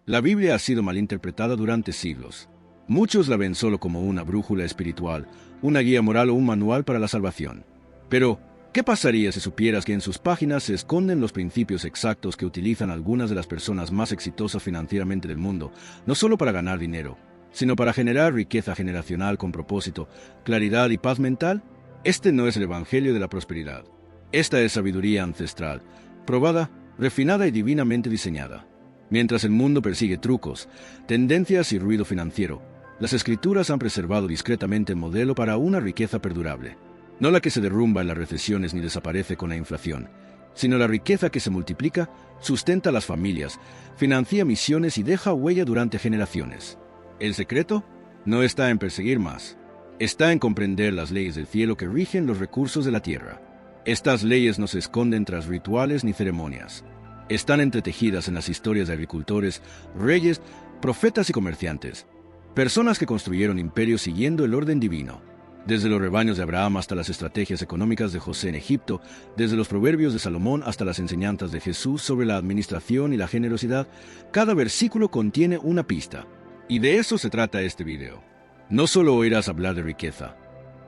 La Biblia ha sido malinterpretada durante siglos. Muchos la ven solo como una brújula espiritual, una guía moral o un manual para la salvación. Pero, ¿qué pasaría si supieras que en sus páginas se esconden los principios exactos que utilizan algunas de las personas más exitosas financieramente del mundo, no solo para ganar dinero, sino para generar riqueza generacional con propósito, claridad y paz mental? Este no es el Evangelio de la prosperidad. Esta es sabiduría ancestral, probada, refinada y divinamente diseñada. Mientras el mundo persigue trucos, tendencias y ruido financiero, las Escrituras han preservado discretamente el modelo para una riqueza perdurable. No la que se derrumba en las recesiones ni desaparece con la inflación, sino la riqueza que se multiplica, sustenta a las familias, financia misiones y deja huella durante generaciones. El secreto no está en perseguir más, está en comprender las leyes del cielo que rigen los recursos de la tierra. Estas leyes no se esconden tras rituales ni ceremonias. Están entretejidas en las historias de agricultores, reyes, profetas y comerciantes, personas que construyeron imperios siguiendo el orden divino. Desde los rebaños de Abraham hasta las estrategias económicas de José en Egipto, desde los proverbios de Salomón hasta las enseñanzas de Jesús sobre la administración y la generosidad, cada versículo contiene una pista. Y de eso se trata este video. No solo oirás hablar de riqueza,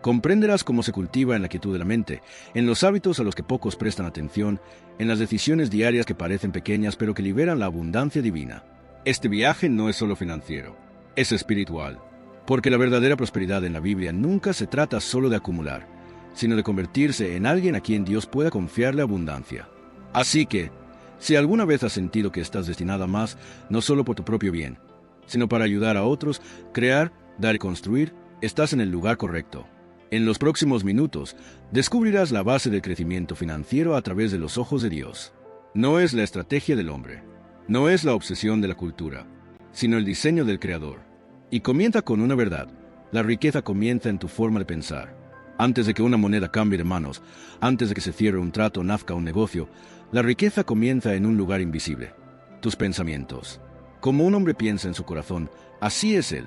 comprenderás cómo se cultiva en la quietud de la mente, en los hábitos a los que pocos prestan atención, en las decisiones diarias que parecen pequeñas pero que liberan la abundancia divina. Este viaje no es solo financiero, es espiritual, porque la verdadera prosperidad en la Biblia nunca se trata solo de acumular, sino de convertirse en alguien a quien Dios pueda confiarle abundancia. Así que, si alguna vez has sentido que estás destinada a más, no solo por tu propio bien, sino para ayudar a otros, crear, dar y construir, estás en el lugar correcto. En los próximos minutos, descubrirás la base del crecimiento financiero a través de los ojos de Dios. No es la estrategia del hombre, no es la obsesión de la cultura, sino el diseño del Creador. Y comienza con una verdad: la riqueza comienza en tu forma de pensar. Antes de que una moneda cambie de manos, antes de que se cierre un trato o nazca un negocio, la riqueza comienza en un lugar invisible: tus pensamientos. Como un hombre piensa en su corazón, así es él.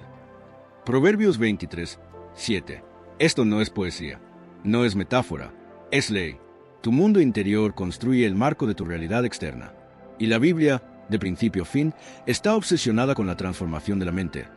Proverbios 23, 7. Esto no es poesía, no es metáfora, es ley. Tu mundo interior construye el marco de tu realidad externa. Y la Biblia, de principio a fin, está obsesionada con la transformación de la mente,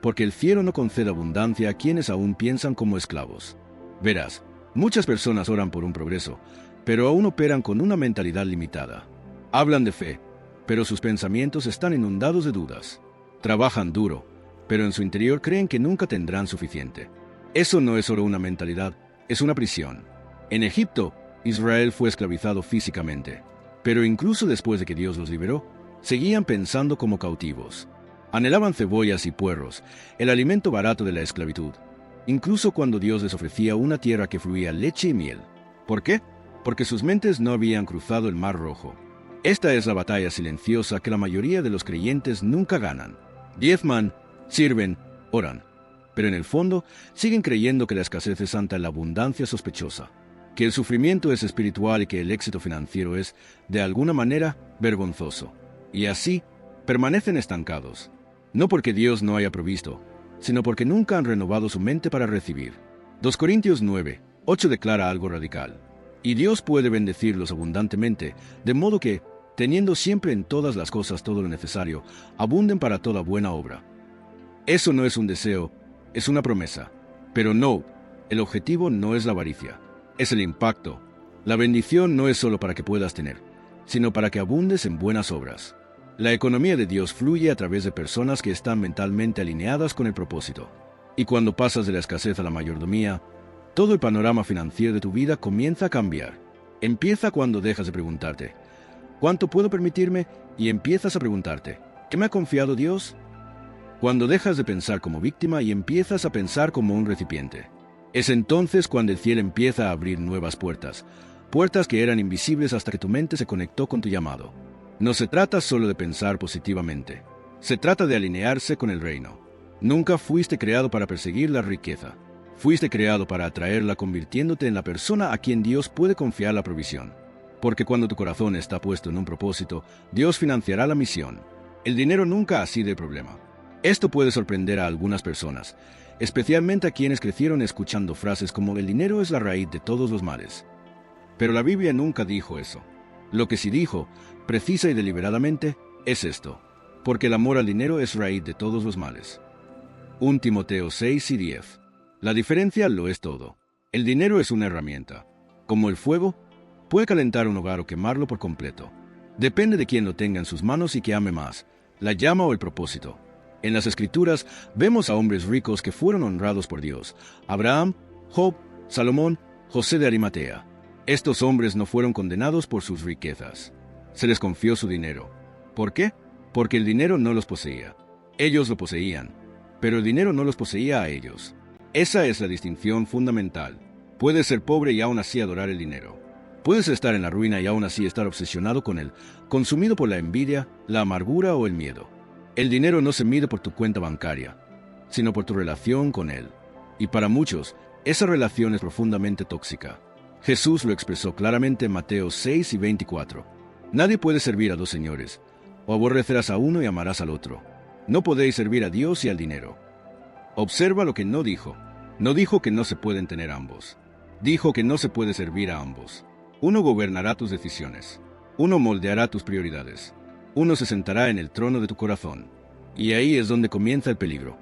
porque el cielo no concede abundancia a quienes aún piensan como esclavos. Verás, muchas personas oran por un progreso, pero aún operan con una mentalidad limitada. Hablan de fe, pero sus pensamientos están inundados de dudas. Trabajan duro, pero en su interior creen que nunca tendrán suficiente. Eso no es solo una mentalidad, es una prisión. En Egipto, Israel fue esclavizado físicamente, pero incluso después de que Dios los liberó, seguían pensando como cautivos. Anhelaban cebollas y puerros, el alimento barato de la esclavitud, incluso cuando Dios les ofrecía una tierra que fluía leche y miel. ¿Por qué? Porque sus mentes no habían cruzado el Mar Rojo. Esta es la batalla silenciosa que la mayoría de los creyentes nunca ganan. Diezman, sirven, oran, pero en el fondo siguen creyendo que la escasez es ante la abundancia sospechosa, que el sufrimiento es espiritual y que el éxito financiero es, de alguna manera, vergonzoso. Y así, permanecen estancados, no porque Dios no haya provisto, sino porque nunca han renovado su mente para recibir. 2 Corintios 9, 8 declara algo radical: y Dios puede bendecirlos abundantemente, de modo que, teniendo siempre en todas las cosas todo lo necesario, abunden para toda buena obra. Eso no es un deseo, es una promesa. Pero no, el objetivo no es la avaricia, es el impacto. La bendición no es solo para que puedas tener, sino para que abundes en buenas obras. La economía de Dios fluye a través de personas que están mentalmente alineadas con el propósito. Y cuando pasas de la escasez a la mayordomía, todo el panorama financiero de tu vida comienza a cambiar. Empieza cuando dejas de preguntarte: ¿cuánto puedo permitirme? Y empiezas a preguntarte: ¿qué me ha confiado Dios? Cuando dejas de pensar como víctima y empiezas a pensar como un recipiente. Es entonces cuando el cielo empieza a abrir nuevas puertas, puertas que eran invisibles hasta que tu mente se conectó con tu llamado. No se trata solo de pensar positivamente, se trata de alinearse con el reino. Nunca fuiste creado para perseguir la riqueza, fuiste creado para atraerla convirtiéndote en la persona a quien Dios puede confiar la provisión. Porque cuando tu corazón está puesto en un propósito, Dios financiará la misión. El dinero nunca ha sido el problema. Esto puede sorprender a algunas personas, especialmente a quienes crecieron escuchando frases como el dinero es la raíz de todos los males. Pero la Biblia nunca dijo eso. Lo que sí dijo, precisa y deliberadamente, es esto: porque el amor al dinero es raíz de todos los males. 1 Timoteo 6 y 10. La diferencia lo es todo. El dinero es una herramienta. Como el fuego, puede calentar un hogar o quemarlo por completo. Depende de quién lo tenga en sus manos y que ame más, la llama o el propósito. En las Escrituras vemos a hombres ricos que fueron honrados por Dios: Abraham, Job, Salomón, José de Arimatea. Estos hombres no fueron condenados por sus riquezas. Se les confió su dinero. ¿Por qué? Porque el dinero no los poseía. Ellos lo poseían, pero el dinero no los poseía a ellos. Esa es la distinción fundamental. Puedes ser pobre y aún así adorar el dinero. Puedes estar en la ruina y aún así estar obsesionado con él, consumido por la envidia, la amargura o el miedo. El dinero no se mide por tu cuenta bancaria, sino por tu relación con él. Y para muchos, esa relación es profundamente tóxica. Jesús lo expresó claramente en Mateo 6 y 24. Nadie puede servir a dos señores. O aborrecerás a uno y amarás al otro. No podéis servir a Dios y al dinero. Observa lo que no dijo. No dijo que no se pueden tener ambos. Dijo que no se puede servir a ambos. Uno gobernará tus decisiones. Uno moldeará tus prioridades. Uno se sentará en el trono de tu corazón. Y ahí es donde comienza el peligro.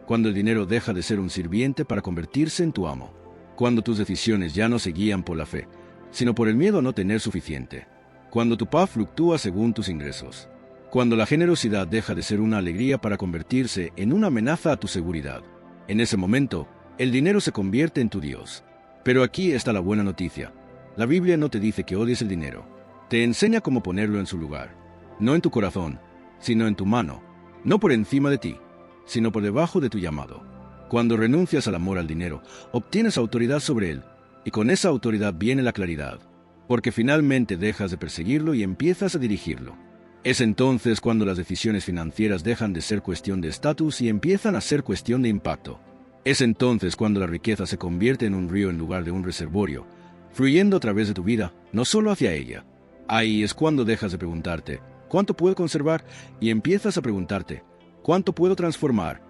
Cuando el dinero deja de ser un sirviente para convertirse en tu amo. Cuando tus decisiones ya no se guían por la fe, sino por el miedo a no tener suficiente. Cuando tu paz fluctúa según tus ingresos. Cuando la generosidad deja de ser una alegría para convertirse en una amenaza a tu seguridad. En ese momento, el dinero se convierte en tu Dios. Pero aquí está la buena noticia. La Biblia no te dice que odies el dinero. Te enseña cómo ponerlo en su lugar. No en tu corazón, sino en tu mano. No por encima de ti, sino por debajo de tu llamado. Cuando renuncias al amor al dinero, obtienes autoridad sobre él. Y con esa autoridad viene la claridad. Porque finalmente dejas de perseguirlo y empiezas a dirigirlo. Es entonces cuando las decisiones financieras dejan de ser cuestión de estatus y empiezan a ser cuestión de impacto. Es entonces cuando la riqueza se convierte en un río en lugar de un reservorio, fluyendo a través de tu vida, no solo hacia ella. Ahí es cuando dejas de preguntarte, ¿cuánto puedo conservar? Y empiezas a preguntarte, ¿cuánto puedo transformar?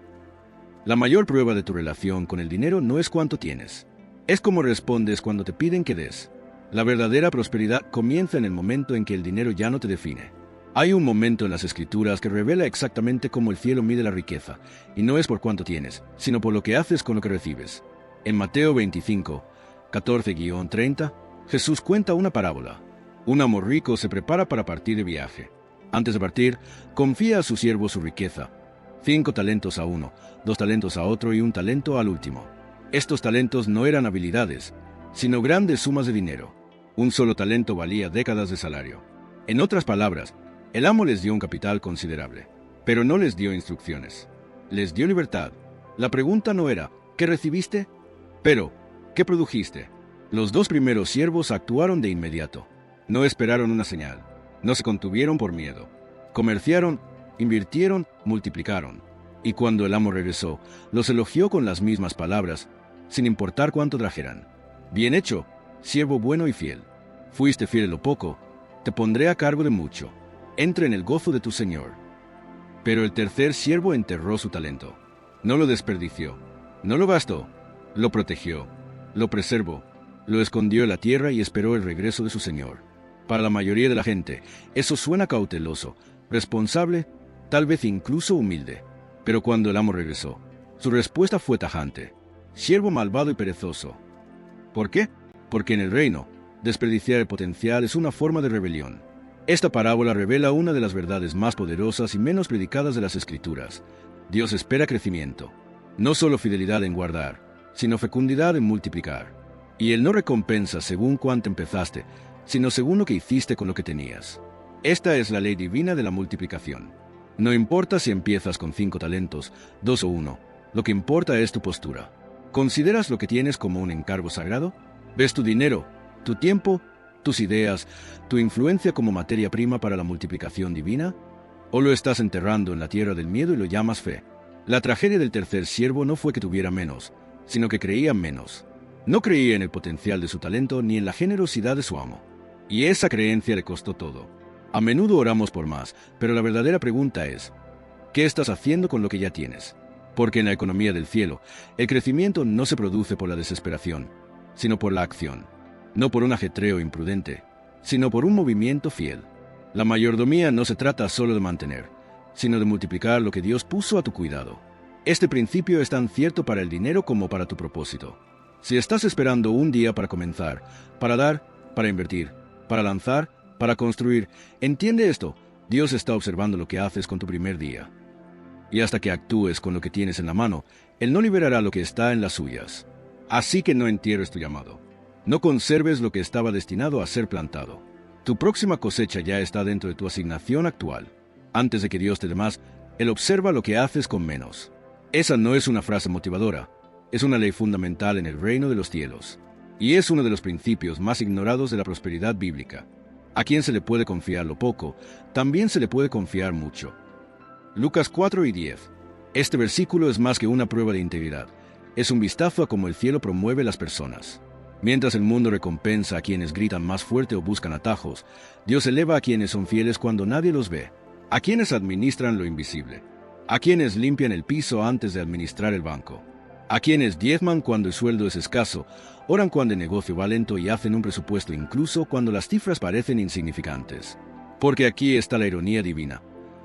La mayor prueba de tu relación con el dinero no es cuánto tienes. Es cómo respondes cuando te piden que des. La verdadera prosperidad comienza en el momento en que el dinero ya no te define. Hay un momento en las Escrituras que revela exactamente cómo el cielo mide la riqueza, y no es por cuánto tienes, sino por lo que haces con lo que recibes. En Mateo 25, 14-30, Jesús cuenta una parábola. Un amo rico se prepara para partir de viaje. Antes de partir, confía a su siervo su riqueza. 5 talentos a uno, 2 talentos a otro y 1 talento al último. Estos talentos no eran habilidades, sino grandes sumas de dinero. Un solo talento valía décadas de salario. En otras palabras, el amo les dio un capital considerable, pero no les dio instrucciones. Les dio libertad. La pregunta no era, ¿qué recibiste? Pero, ¿qué produjiste? Los 2 primeros siervos actuaron de inmediato. No esperaron una señal. No se contuvieron por miedo. Comerciaron, invirtieron, multiplicaron. Y cuando el amo regresó, los elogió con las mismas palabras, sin importar cuánto trajeran. Bien hecho, siervo bueno y fiel. Fuiste fiel en lo poco, te pondré a cargo de mucho. Entra en el gozo de tu Señor. Pero el tercer siervo enterró su talento. No lo desperdició, no lo gastó, lo protegió, lo preservó, lo escondió en la tierra y esperó el regreso de su Señor. Para la mayoría de la gente, eso suena cauteloso, responsable, tal vez incluso humilde. Pero cuando el amo regresó, su respuesta fue tajante: siervo malvado y perezoso. ¿Por qué? Porque en el reino, desperdiciar el potencial es una forma de rebelión. Esta parábola revela una de las verdades más poderosas y menos predicadas de las Escrituras. Dios espera crecimiento, no solo fidelidad en guardar, sino fecundidad en multiplicar. Y Él no recompensa según cuánto empezaste, sino según lo que hiciste con lo que tenías. Esta es la ley divina de la multiplicación. No importa si empiezas con 5 talentos, 2 o 1, lo que importa es tu postura. ¿Consideras lo que tienes como un encargo sagrado? ¿Ves tu dinero, tu tiempo, tus ideas, tu influencia como materia prima para la multiplicación divina? ¿O lo estás enterrando en la tierra del miedo y lo llamas fe? La tragedia del tercer siervo no fue que tuviera menos, sino que creía menos. No creía en el potencial de su talento ni en la generosidad de su amo. Y esa creencia le costó todo. A menudo oramos por más, pero la verdadera pregunta es, ¿qué estás haciendo con lo que ya tienes? Porque en la economía del cielo, el crecimiento no se produce por la desesperación, sino por la acción. No por un ajetreo imprudente, sino por un movimiento fiel. La mayordomía no se trata solo de mantener, sino de multiplicar lo que Dios puso a tu cuidado. Este principio es tan cierto para el dinero como para tu propósito. Si estás esperando un día para comenzar, para dar, para invertir, para lanzar, para construir, entiende esto: Dios está observando lo que haces con tu primer día. Y hasta que actúes con lo que tienes en la mano, Él no liberará lo que está en las suyas. Así que no entierres tu llamado. No conserves lo que estaba destinado a ser plantado. Tu próxima cosecha ya está dentro de tu asignación actual. Antes de que Dios te dé más, Él observa lo que haces con menos. Esa no es una frase motivadora, es una ley fundamental en el reino de los cielos. Y es uno de los principios más ignorados de la prosperidad bíblica. A quien se le puede confiar lo poco, también se le puede confiar mucho. Lucas 4:10. Este versículo es más que una prueba de integridad. Es un vistazo a cómo el cielo promueve las personas. Mientras el mundo recompensa a quienes gritan más fuerte o buscan atajos, Dios eleva a quienes son fieles cuando nadie los ve, a quienes administran lo invisible, a quienes limpian el piso antes de administrar el banco, a quienes diezman cuando el sueldo es escaso, oran cuando el negocio va lento y hacen un presupuesto incluso cuando las cifras parecen insignificantes. Porque aquí está la ironía divina.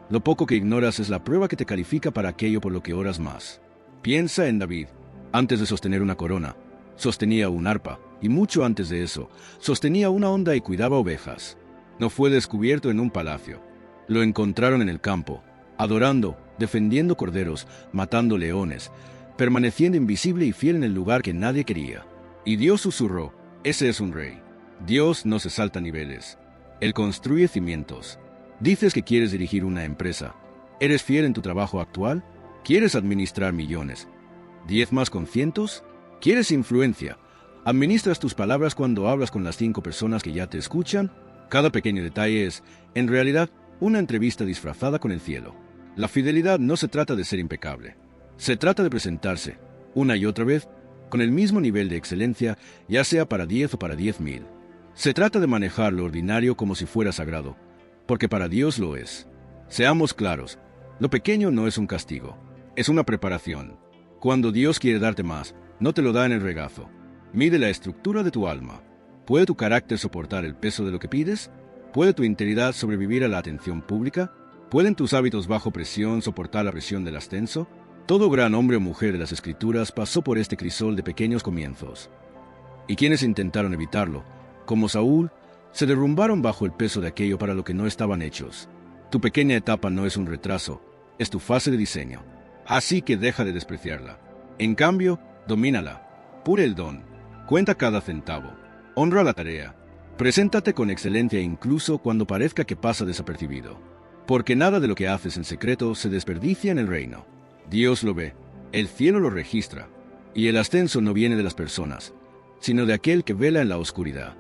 Lo poco que ignoras es la prueba que te califica para aquello por lo que oras más. Piensa en David. Antes de sostener una corona, sostenía un arpa, y mucho antes de eso, sostenía una onda y cuidaba ovejas. No fue descubierto en un palacio. Lo encontraron en el campo, adorando, defendiendo corderos, matando leones, permaneciendo invisible y fiel en el lugar que nadie quería. Y Dios susurró: ese es un rey. Dios no se salta niveles. Él construye cimientos. Dices que quieres dirigir una empresa. ¿Eres fiel en tu trabajo actual? ¿Quieres administrar millones? ¿Diezmas con cientos? ¿Quieres influencia? ¿Administras tus palabras cuando hablas con las 5 personas que ya te escuchan? Cada pequeño detalle es, en realidad, una entrevista disfrazada con el cielo. La fidelidad no se trata de ser impecable. Se trata de presentarse, una y otra vez, con el mismo nivel de excelencia, ya sea para 10 o para 10,000. Se trata de manejar lo ordinario como si fuera sagrado, porque para Dios lo es. Seamos claros, lo pequeño no es un castigo, es una preparación. Cuando Dios quiere darte más, no te lo da en el regazo. Mide la estructura de tu alma. ¿Puede tu carácter soportar el peso de lo que pides? ¿Puede tu integridad sobrevivir a la atención pública? ¿Pueden tus hábitos bajo presión soportar la presión del ascenso? Todo gran hombre o mujer de las Escrituras pasó por este crisol de pequeños comienzos. Y quienes intentaron evitarlo, como Saúl, se derrumbaron bajo el peso de aquello para lo que no estaban hechos. Tu pequeña etapa no es un retraso, es tu fase de diseño. Así que deja de despreciarla. En cambio, domínala. Pure el don. Cuenta cada centavo. Honra la tarea. Preséntate con excelencia incluso cuando parezca que pasa desapercibido. Porque nada de lo que haces en secreto se desperdicia en el reino. Dios lo ve, el cielo lo registra, y el ascenso no viene de las personas, sino de aquel que vela en la oscuridad.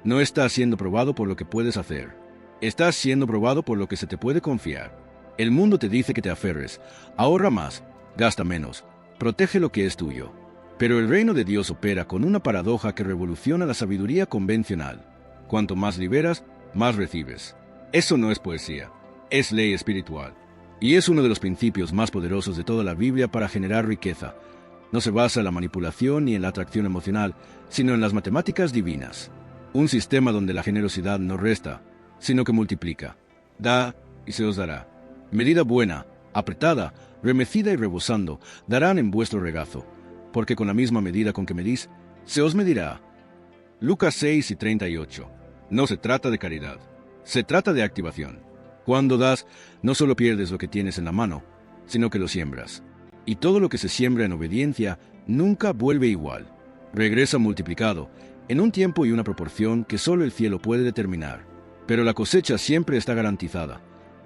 No estás siendo probado por lo que puedes hacer. Estás siendo probado por lo que se te puede confiar. El mundo te dice que te aferres, ahorra más, gasta menos, protege lo que es tuyo. Pero el reino de Dios opera con una paradoja que revoluciona la sabiduría convencional. Cuanto más liberas, más recibes. Eso no es poesía, es ley espiritual. Y es uno de los principios más poderosos de toda la Biblia para generar riqueza. No se basa en la manipulación ni en la atracción emocional, sino en las matemáticas divinas. Un sistema donde la generosidad no resta, sino que multiplica. Da y se os dará. Medida buena, apretada, remecida y rebosando, darán en vuestro regazo, porque con la misma medida con que medís, se os medirá. Lucas 6:38. No se trata de caridad, se trata de activación. Cuando das, no solo pierdes lo que tienes en la mano, sino que lo siembras. Y todo lo que se siembra en obediencia nunca vuelve igual. Regresa multiplicado, en un tiempo y una proporción que solo el cielo puede determinar. Pero la cosecha siempre está garantizada,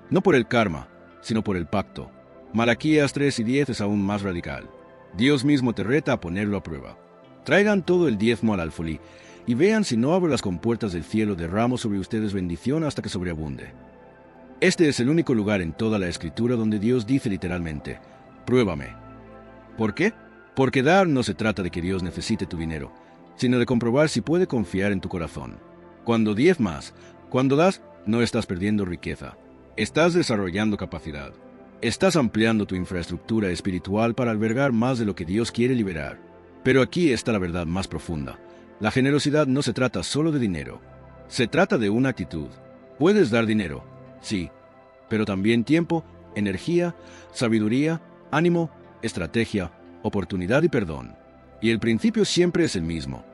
no por el karma, sino por el pacto. Malaquías 3:10 es aún más radical. Dios mismo te reta a ponerlo a prueba. Traigan todo el diezmo al alfolí, y vean si no abro las compuertas del cielo, derramo sobre ustedes bendición hasta que sobreabunde. Este es el único lugar en toda la Escritura donde Dios dice literalmente: pruébame. ¿Por qué? Porque dar no se trata de que Dios necesite tu dinero, sino de comprobar si puede confiar en tu corazón. Cuando diezmas, cuando das, no estás perdiendo riqueza. Estás desarrollando capacidad. Estás ampliando tu infraestructura espiritual para albergar más de lo que Dios quiere liberar. Pero aquí está la verdad más profunda. La generosidad no se trata solo de dinero. Se trata de una actitud. Puedes dar dinero, sí, pero también tiempo, energía, sabiduría, ánimo, estrategia, oportunidad y perdón. Y el principio siempre es el mismo.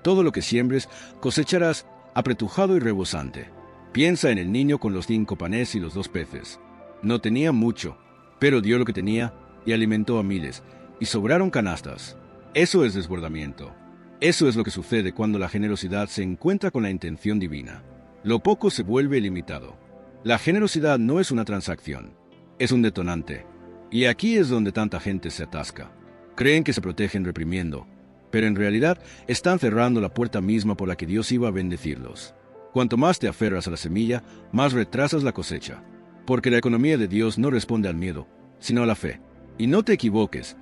Todo lo que siembres cosecharás apretujado y rebosante. Piensa en el niño con los 5 panes y los 2 peces. No tenía mucho, pero dio lo que tenía y alimentó a miles, y sobraron canastas. Eso es desbordamiento. Eso es lo que sucede cuando la generosidad se encuentra con la intención divina. Lo poco se vuelve ilimitado. La generosidad no es una transacción, es un detonante. Y aquí es donde tanta gente se atasca. Creen que se protegen reprimiendo, pero en realidad están cerrando la puerta misma por la que Dios iba a bendecirlos. Cuanto más te aferras a la semilla, más retrasas la cosecha. Porque la economía de Dios no responde al miedo, sino a la fe. Y no te equivoques,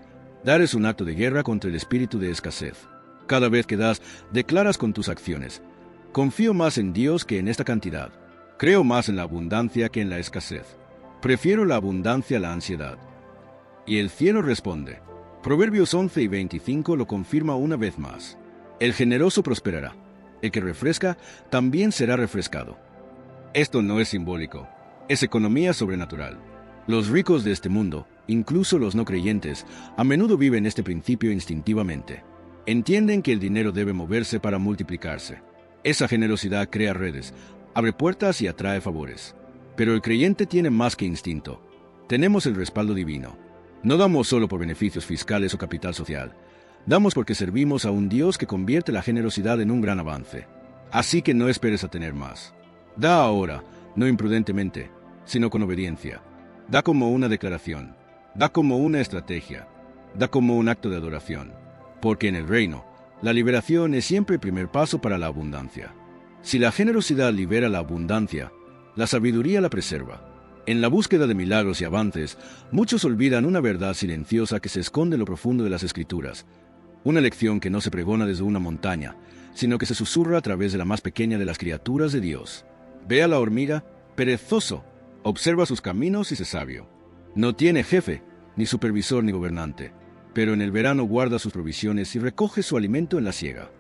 dar es un acto de guerra contra el espíritu de escasez. Cada vez que das, declaras con tus acciones: confío más en Dios que en esta cantidad. Creo más en la abundancia que en la escasez. Prefiero la abundancia a la ansiedad. Y el cielo responde. Proverbios 11 y 25 lo confirma una vez más. El generoso prosperará. El que refresca también será refrescado. Esto no es simbólico, es economía sobrenatural. Los ricos de este mundo, incluso los no creyentes, a menudo viven este principio instintivamente. Entienden que el dinero debe moverse para multiplicarse. Esa generosidad crea redes, abre puertas y atrae favores. Pero el creyente tiene más que instinto. Tenemos el respaldo divino. No damos solo por beneficios fiscales o capital social. Damos porque servimos a un Dios que convierte la generosidad en un gran avance. Así que no esperes a tener más. Da ahora, no imprudentemente, sino con obediencia. Da como una declaración. Da como una estrategia. Da como un acto de adoración. Porque en el reino, la liberación es siempre el primer paso para la abundancia. Si la generosidad libera la abundancia, la sabiduría la preserva. En la búsqueda de milagros y avances, muchos olvidan una verdad silenciosa que se esconde en lo profundo de las Escrituras. Una lección que no se pregona desde una montaña, sino que se susurra a través de la más pequeña de las criaturas de Dios. Ve a la hormiga, perezoso, observa sus caminos y sé sabio. No tiene jefe, ni supervisor ni gobernante, pero en el verano guarda sus provisiones y recoge su alimento en la siega.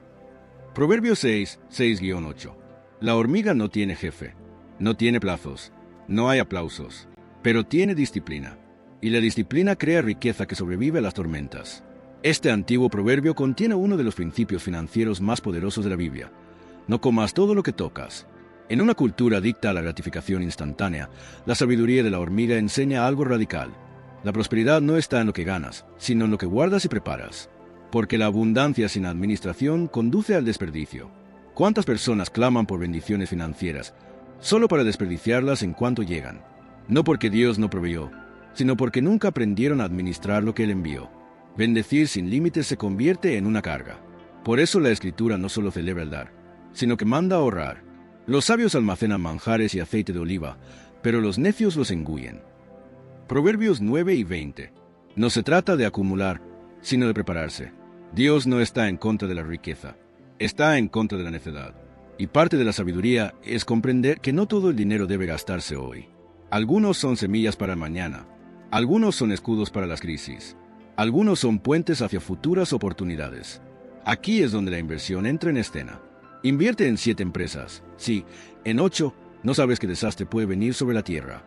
Proverbios 6, 6-8. La hormiga no tiene jefe, no tiene plazos, no hay aplausos, pero tiene disciplina, y la disciplina crea riqueza que sobrevive a las tormentas. Este antiguo proverbio contiene uno de los principios financieros más poderosos de la Biblia. No comas todo lo que tocas. En una cultura adicta a la gratificación instantánea, la sabiduría de la hormiga enseña algo radical. La prosperidad no está en lo que ganas, sino en lo que guardas y preparas. Porque la abundancia sin administración conduce al desperdicio. ¿Cuántas personas claman por bendiciones financieras solo para desperdiciarlas en cuanto llegan? No porque Dios no proveyó, sino porque nunca aprendieron a administrar lo que Él envió. Bendecir sin límites se convierte en una carga. Por eso la Escritura no solo celebra el dar, sino que manda ahorrar. Los sabios almacenan manjares y aceite de oliva, pero los necios los engullen. Proverbios 9 y 20. No se trata de acumular, sino de prepararse. Dios no está en contra de la riqueza, está en contra de la necedad. Y parte de la sabiduría es comprender que no todo el dinero debe gastarse hoy. Algunos son semillas para el mañana, algunos son escudos para las crisis, algunos son puentes hacia futuras oportunidades. Aquí es donde la inversión entra en escena. Invierte en 7 empresas. Sí, en 8 no sabes qué desastre puede venir sobre la tierra.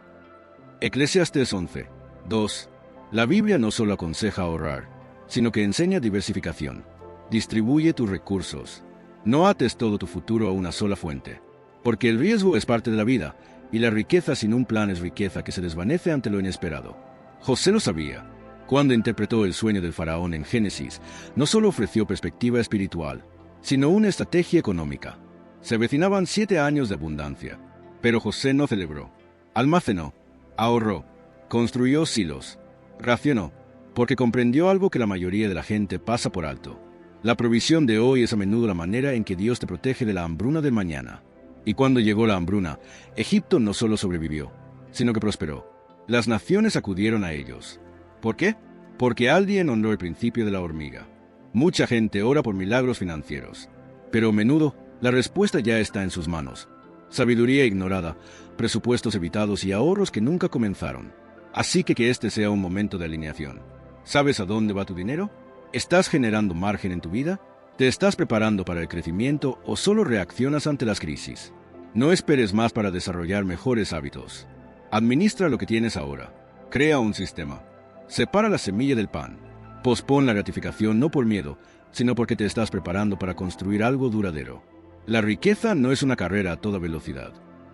Eclesiastés 11, 2. La Biblia no solo aconseja ahorrar, sino que enseña diversificación. Distribuye tus recursos. No ates todo tu futuro a una sola fuente, porque el riesgo es parte de la vida, y la riqueza sin un plan es riqueza que se desvanece ante lo inesperado. José lo sabía. Cuando interpretó el sueño del faraón en Génesis, no solo ofreció perspectiva espiritual, sino una estrategia económica. Se avecinaban 7 años de abundancia, pero José no celebró. Almacenó, ahorró, construyó silos, racionó, porque comprendió algo que la mayoría de la gente pasa por alto. La provisión de hoy es a menudo la manera en que Dios te protege de la hambruna del mañana. Y cuando llegó la hambruna, Egipto no solo sobrevivió, sino que prosperó. Las naciones acudieron a ellos. ¿Por qué? Porque alguien honró el principio de la hormiga. Mucha gente ora por milagros financieros, pero a menudo la respuesta ya está en sus manos. Sabiduría ignorada, presupuestos evitados y ahorros que nunca comenzaron. Así que este sea un momento de alineación. ¿Sabes a dónde va tu dinero? ¿Estás generando margen en tu vida? ¿Te estás preparando para el crecimiento o solo reaccionas ante las crisis? No esperes más para desarrollar mejores hábitos. Administra lo que tienes ahora. Crea un sistema. Separa la semilla del pan. Pospon la gratificación no por miedo, sino porque te estás preparando para construir algo duradero. La riqueza no es una carrera a toda velocidad.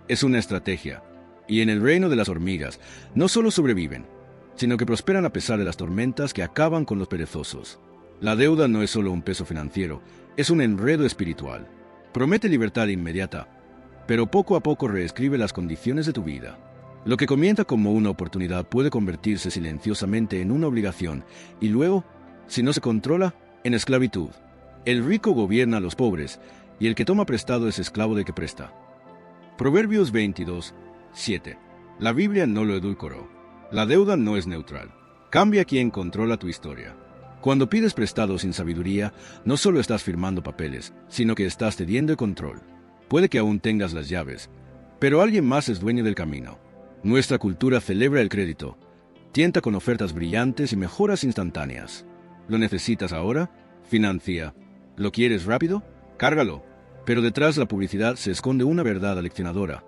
Es una estrategia. Y en el reino de las hormigas, no solo sobreviven, sino que prosperan a pesar de las tormentas que acaban con los perezosos. La deuda no es solo un peso financiero, es un enredo espiritual. Promete libertad inmediata, pero poco a poco reescribe las condiciones de tu vida. Lo que comienza como una oportunidad puede convertirse silenciosamente en una obligación y luego, si no se controla, en esclavitud. El rico gobierna a los pobres y el que toma prestado es esclavo del que presta. Proverbios 22, 7. La Biblia no lo edulcoró. La deuda no es neutral. Cambia quien controla tu historia. Cuando pides prestado sin sabiduría, no solo estás firmando papeles, sino que estás cediendo el control. Puede que aún tengas las llaves, pero alguien más es dueño del camino. Nuestra cultura celebra el crédito, tienta con ofertas brillantes y mejoras instantáneas. ¿Lo necesitas ahora? Financia. ¿Lo quieres rápido? Cárgalo. Pero detrás de la publicidad se esconde una verdad aleccionadora.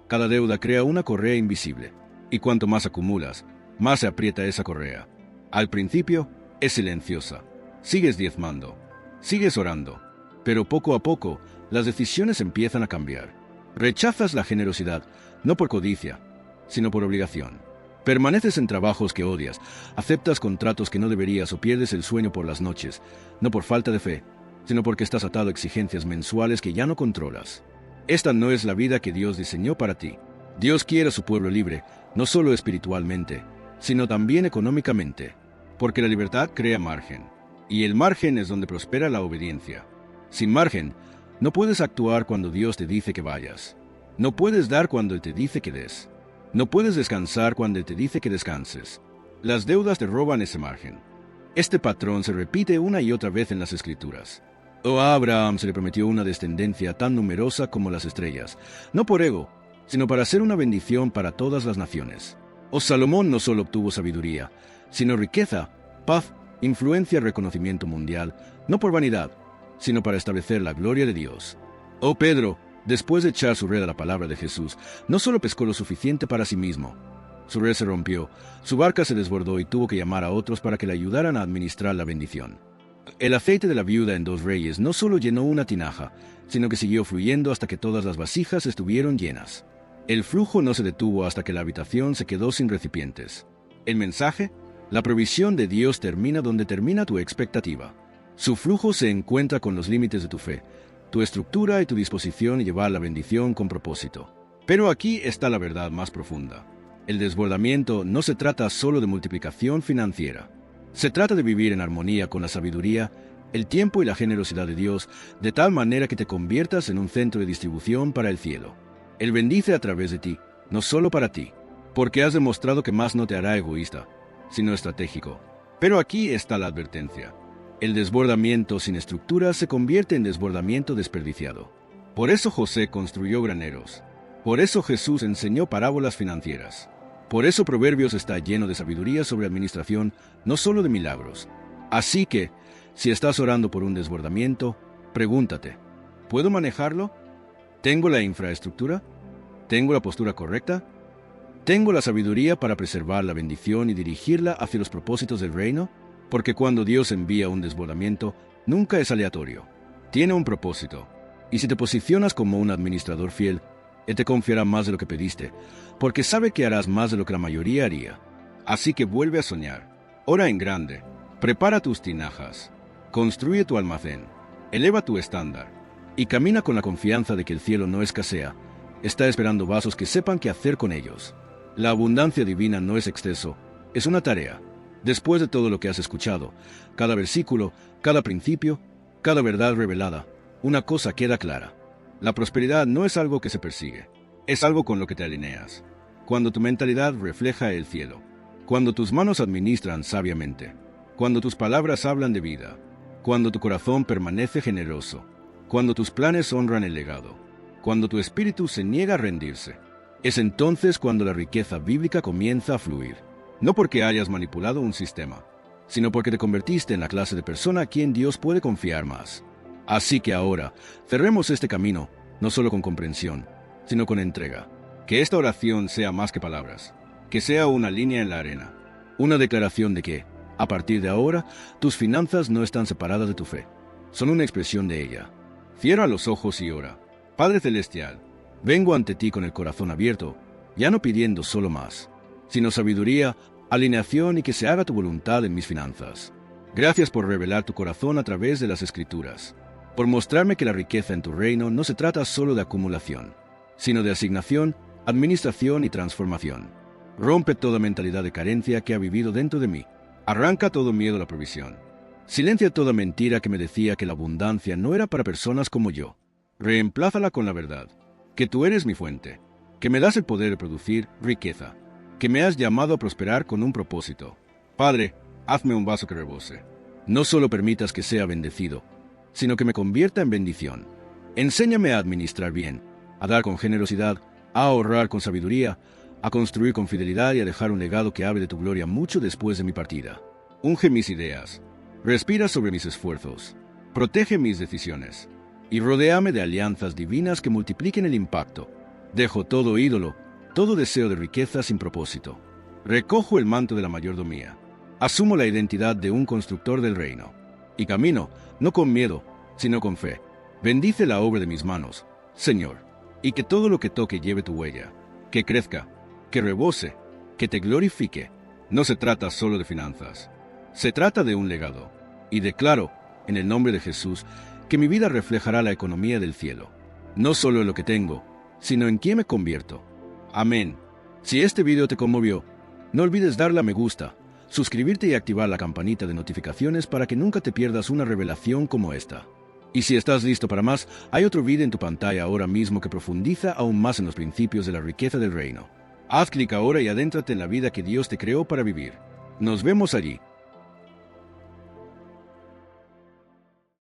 Cada deuda crea una correa invisible, y cuanto más acumulas, más se aprieta esa correa. Al principio, es silenciosa. Sigues diezmando, sigues orando, pero poco a poco, las decisiones empiezan a cambiar. Rechazas la generosidad, no por codicia, sino por obligación. Permaneces en trabajos que odias, aceptas contratos que no deberías o pierdes el sueño por las noches, no por falta de fe, sino porque estás atado a exigencias mensuales que ya no controlas. Esta no es la vida que Dios diseñó para ti. Dios quiere a su pueblo libre, no solo espiritualmente, sino también económicamente, porque la libertad crea margen, y el margen es donde prospera la obediencia. Sin margen, no puedes actuar cuando Dios te dice que vayas. No puedes dar cuando Él te dice que des. No puedes descansar cuando Él te dice que descanses. Las deudas te roban ese margen. Este patrón se repite una y otra vez en las Escrituras. A Abraham se le prometió una descendencia tan numerosa como las estrellas, no por ego, sino para ser una bendición para todas las naciones. Salomón no solo obtuvo sabiduría, sino riqueza, paz, influencia y reconocimiento mundial, no por vanidad, sino para establecer la gloria de Dios. Pedro, después de echar su red a la palabra de Jesús, no solo pescó lo suficiente para sí mismo. Su red se rompió, su barca se desbordó y tuvo que llamar a otros para que le ayudaran a administrar la bendición. El aceite de la viuda en 2 Reyes no solo llenó una tinaja, sino que siguió fluyendo hasta que todas las vasijas estuvieron llenas. El flujo no se detuvo hasta que la habitación se quedó sin recipientes. El mensaje: la provisión de Dios termina donde termina tu expectativa. Su flujo se encuentra con los límites de tu fe, tu estructura y tu disposición a llevar la bendición con propósito. Pero aquí está la verdad más profunda. El desbordamiento no se trata solo de multiplicación financiera. Se trata de vivir en armonía con la sabiduría, el tiempo y la generosidad de Dios, de tal manera que te conviertas en un centro de distribución para el cielo. Él bendice a través de ti, no solo para ti, porque has demostrado que más no te hará egoísta, sino estratégico. Pero aquí está la advertencia. El desbordamiento sin estructura se convierte en desbordamiento desperdiciado. Por eso José construyó graneros. Por eso Jesús enseñó parábolas financieras. Por eso Proverbios está lleno de sabiduría sobre administración, no solo de milagros. Así que, si estás orando por un desbordamiento, pregúntate: ¿puedo manejarlo? ¿Tengo la infraestructura? ¿Tengo la postura correcta? ¿Tengo la sabiduría para preservar la bendición y dirigirla hacia los propósitos del reino? Porque cuando Dios envía un desbordamiento, nunca es aleatorio. Tiene un propósito. Y si te posicionas como un administrador fiel, Él te confiará más de lo que pediste, porque sabe que harás más de lo que la mayoría haría. Así que vuelve a soñar. Ora en grande. Prepara tus tinajas. Construye tu almacén. Eleva tu estándar. Y camina con la confianza de que el cielo no escasea. Está esperando vasos que sepan qué hacer con ellos. La abundancia divina no es exceso, es una tarea. Después de todo lo que has escuchado, cada versículo, cada principio, cada verdad revelada, una cosa queda clara. La prosperidad no es algo que se persigue, es algo con lo que te alineas. Cuando tu mentalidad refleja el cielo, cuando tus manos administran sabiamente, cuando tus palabras hablan de vida, cuando tu corazón permanece generoso, cuando tus planes honran el legado, cuando tu espíritu se niega a rendirse, es entonces cuando la riqueza bíblica comienza a fluir. No porque hayas manipulado un sistema, sino porque te convertiste en la clase de persona a quien Dios puede confiar más. Así que ahora, cerremos este camino, no solo con comprensión, sino con entrega. Que esta oración sea más que palabras. que sea una línea en la arena, una declaración de que, a partir de ahora, tus finanzas no están separadas de tu fe, son una expresión de ella. Cierra los ojos y ora. Padre Celestial, vengo ante ti con el corazón abierto, ya no pidiendo solo más, sino sabiduría, alineación y que se haga tu voluntad en mis finanzas. Gracias por revelar tu corazón a través de las Escrituras, por mostrarme que la riqueza en tu reino no se trata solo de acumulación, sino de asignación, administración y transformación. Rompe toda mentalidad de carencia que ha vivido dentro de mí. Arranca todo miedo a la provisión. Silencia toda mentira que me decía que la abundancia no era para personas como yo. Reemplázala con la verdad, que tú eres mi fuente, que me das el poder de producir riqueza, que me has llamado a prosperar con un propósito. Padre, hazme un vaso que rebose. No solo permitas que sea bendecido, sino que me convierta en bendición. Enséñame a administrar bien, a dar con generosidad, a ahorrar con sabiduría, a construir con fidelidad y a dejar un legado que hable de tu gloria mucho después de mi partida. Unge mis ideas, respira sobre mis esfuerzos, protege mis decisiones y rodéame de alianzas divinas que multipliquen el impacto. Dejo todo ídolo, todo deseo de riqueza sin propósito. Recojo el manto de la mayordomía. Asumo la identidad de un constructor del reino. Y camino, no con miedo, sino con fe. Bendice la obra de mis manos, Señor, y que todo lo que toque lleve tu huella. Que crezca, que rebose, que te glorifique. No se trata solo de finanzas. Se trata de un legado. Y declaro, en el nombre de Jesús, que mi vida reflejará la economía del cielo. No solo en lo que tengo, sino en quién me convierto. Amén. Si este video te conmovió, no olvides darle a me gusta, suscribirte y activar la campanita de notificaciones para que nunca te pierdas una revelación como esta. Y si estás listo para más, hay otro video en tu pantalla ahora mismo que profundiza aún más en los principios de la riqueza del reino. Haz clic ahora y adéntrate en la vida que Dios te creó para vivir. Nos vemos allí.